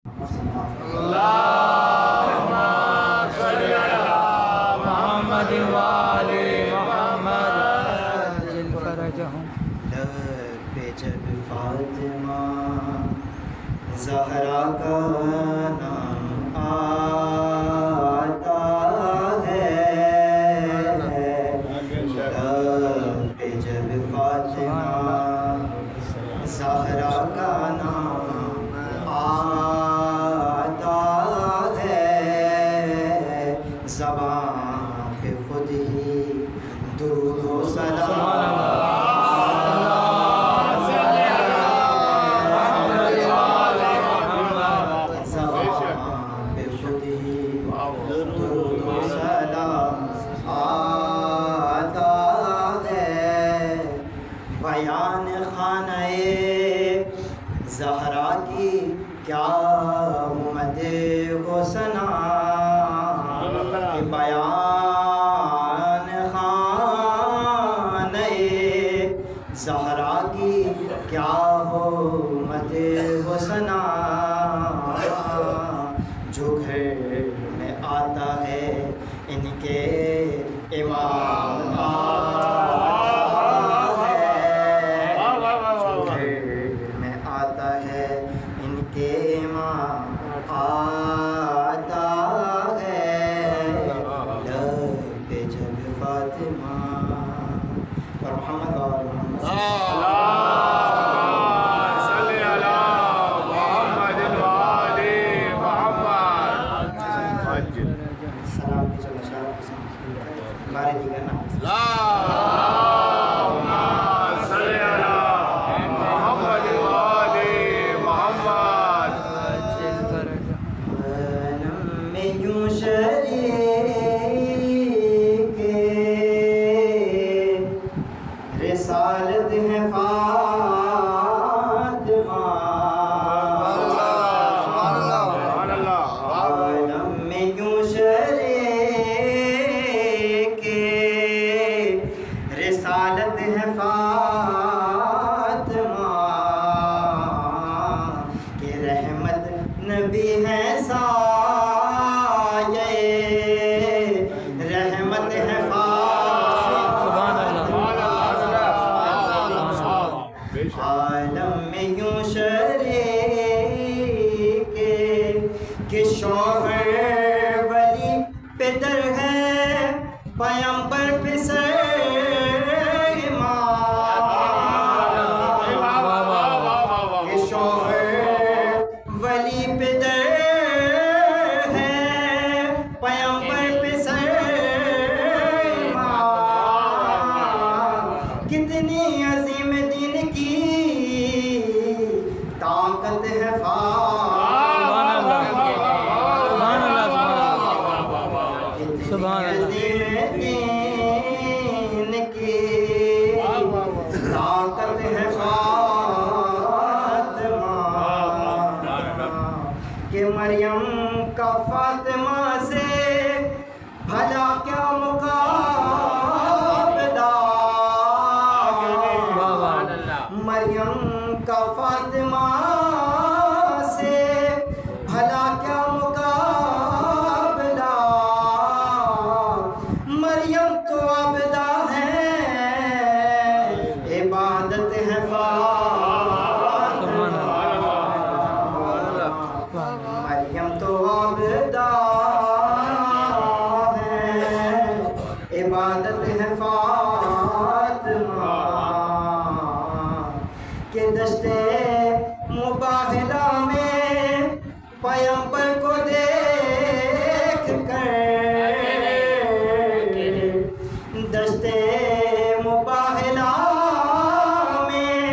اللهم صل على محمد وآل محمد عجل فرجهم. لب پہ جب فاطمہ زہرا کا نام آتا ہے، لب پہ جب فاطمہ زہرا کا نام آتا ہے، زبان پہ خود ہی درود و سلام زہرا کی کیا مد و ثنا، بیان خانہ زہرا کی کیا ہو مد و ثنا، جو گھر میں آتا ہے ان کے امام آتا ہے، لب پہ جب فاطمہ اور محمد اور محمد صلی علی محمد وآل محمد. سلام کی چلو شاہ بارے دیگر نا اللهم صل على محمد وآل محمد. میں یوں شریک رسالت ہے فاطمہ، عالم میں یوں شریک رسالت ہے فاطمہ، کہ رحمت نبی ہے سایہ رحمت ہے عالم میں یوں شریک کہ شوہر ولی پدر ہے پیمبر پسر امام، کہ شوہر ولی پدر ہے پیمبر پسر امام، کتنی عظیم دین کی طاقت ہے سبحان اللہ. دین کی طاقت ہے فاطمہ، کہ مریم کا فاطمہ سے بھلا کیا مقابلہ، مریم کا فاطمہ سے بھلا کیا مقابلہ، مریم تو عابدہ ہے عبادت ہے فاطمہ، مریم تو عابدہ ہے عبادت ہے فاطمہ، کہ دشت مباہلہ میں پیمبر کو دیکھ کر، دشت مباہلہ میں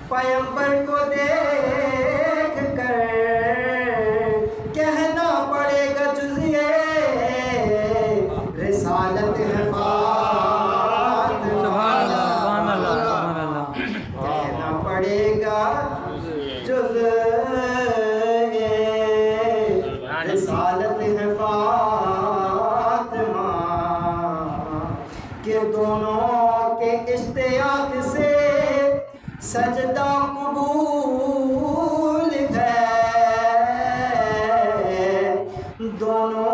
پیمبر کو دیکھ کر، کہنا پڑے گا جزیے رسالت ہے فاطمہ، کہنا پڑے گا جزیے دونوں